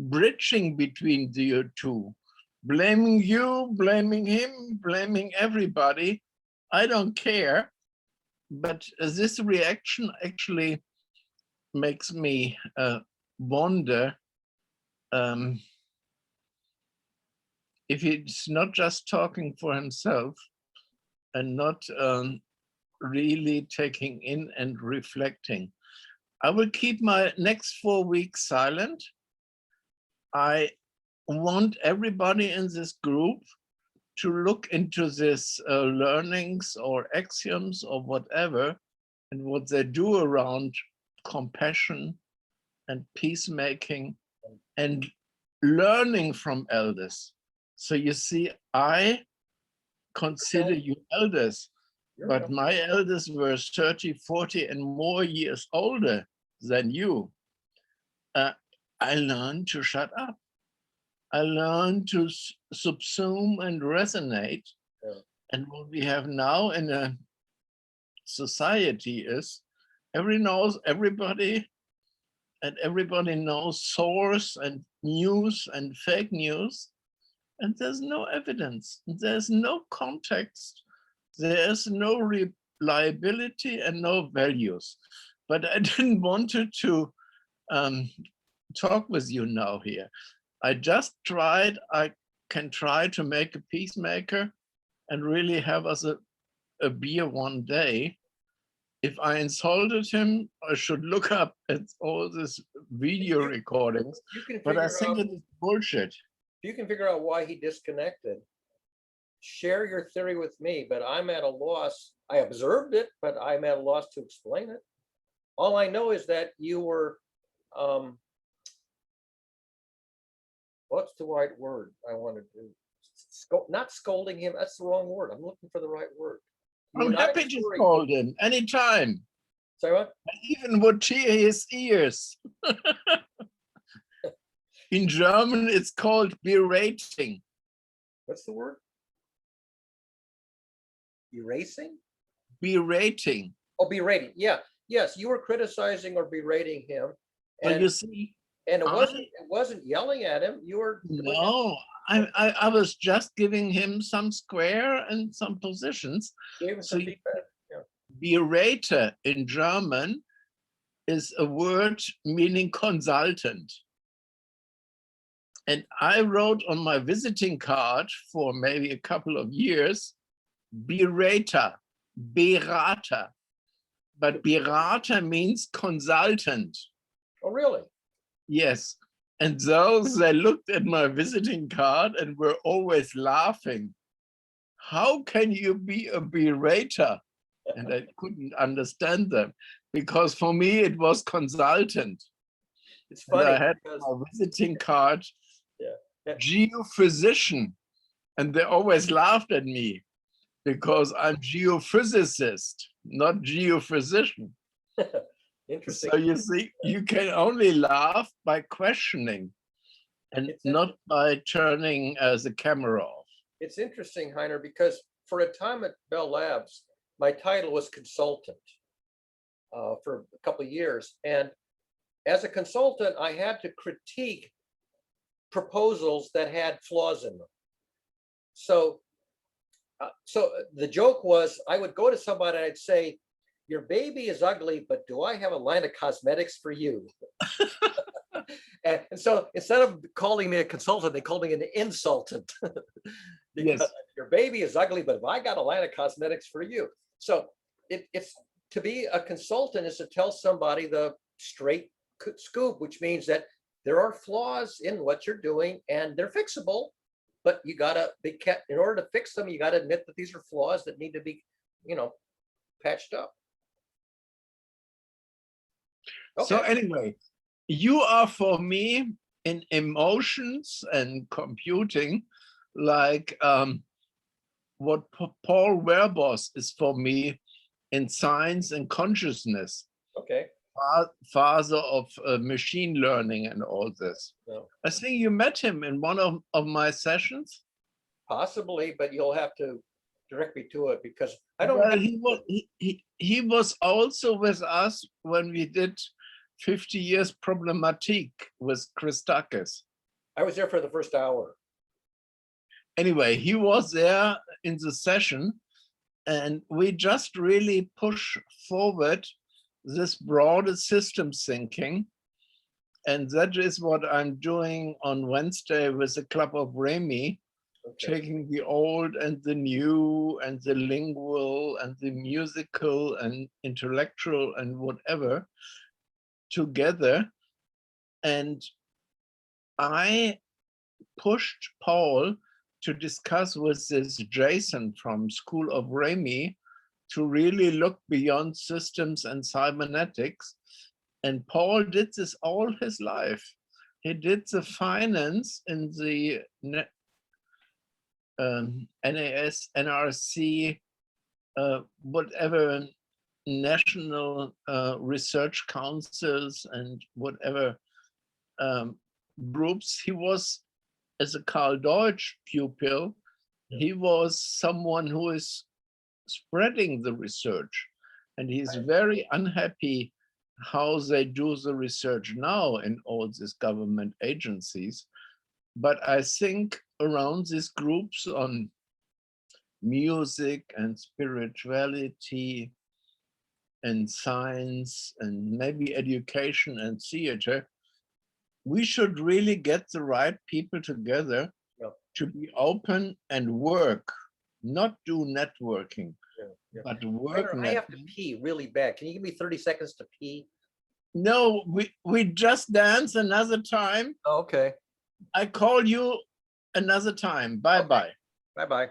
bridging between the two. Blaming you, blaming him, blaming everybody, I don't care. But this reaction actually makes me wonder if he's not just talking for himself and not really taking in and reflecting. I will keep my next 4 weeks silent. I want everybody in this group to look into this learnings or axioms or whatever, and what they do around compassion and peacemaking and learning from elders. So you see, I consider you elders, but my elders were 30, 40 and more years older than you. I learned to shut up. I learned to subsume and resonate. Yeah. And what we have now in a society is everybody and everybody knows source and news and fake news, and there's no evidence, there's no context, there's no reliability and no values. But I didn't want to talk with you now here. I just tried, I can try to make a peacemaker and really have us a beer one day. If I insulted him, I should look up at all these video recordings, but I think it is bullshit. You can figure out why he disconnected. Share your theory with me, but I'm at a loss. I observed it, but I'm at a loss to explain it. All I know is that you were, what's the right word I want to do? Not scolding him, that's the wrong word. I'm looking for the right word. I'm happy to scold him anytime. Say what? I even would cheer his ears. In German, it's called berating. What's the word? Erasing? Berating. Oh, berating. Yeah. Yes, you were criticizing or berating him. But you see, and it wasn't yelling at him. You were no. I was just giving him some square and some positions. So berater in German is a word meaning consultant. And I wrote on my visiting card for maybe a couple of years, berater. But berater means consultant. Oh, really? Yes. And those, they looked at my visiting card and were always laughing. How can you be a berater? And I couldn't understand them because for me it was consultant. It's funny. And I had my visiting card, geophysician, and they always laughed at me because I'm geophysicist, not geophysician. Interesting. So you see, you can only laugh by questioning and not by turning the camera off. It's interesting, Heiner, because for a time at Bell Labs, my title was consultant for a couple of years. And as a consultant, I had to critique proposals that had flaws in them. So the joke was I would go to somebody and I'd say, your baby is ugly, but do I have a line of cosmetics for you? and so instead of calling me a consultant, they called me an insultant. Because yes. Your baby is ugly, but if I got a line of cosmetics for you. So it's to be a consultant is to tell somebody the straight scoop, which means that there are flaws in what you're doing and they're fixable, but you gotta be kept, in order to fix them, you gotta admit that these are flaws that need to be, patched up. Okay. So anyway, you are for me in emotions and computing like what Paul Werbos is for me in science and consciousness. Okay. Father of machine learning and all this. No. I think you met him in one of my sessions. Possibly, but you'll have to direct me to it because I don't. Well, he was also with us when we did 50 years problematique with Christakis. I was there for the first hour. Anyway, he was there in the session and we just really push forward this broader systems thinking. And that is what I'm doing on Wednesday with the Club of Remy, taking the old and the new and the lingual and the musical and intellectual and whatever together. And I pushed Paul to discuss with this Jason from School of Remy to really look beyond systems and cybernetics. And Paul did this all his life. He did the finance in the NAS, NRC, whatever national research councils and whatever groups. He was, as a Karl Deutsch pupil, he was someone who is spreading the research. And he's very unhappy how they do the research now in all these government agencies. But I think around these groups on music and spirituality and science and maybe education and theater, we should really get the right people together Yep. to be open and work, not do networking, Yeah. but work. Rainer, I have to pee really bad. Can you give me 30 seconds to pee? No, we just dance another time. Oh, okay. I call you another time. Bye-bye. Bye-bye.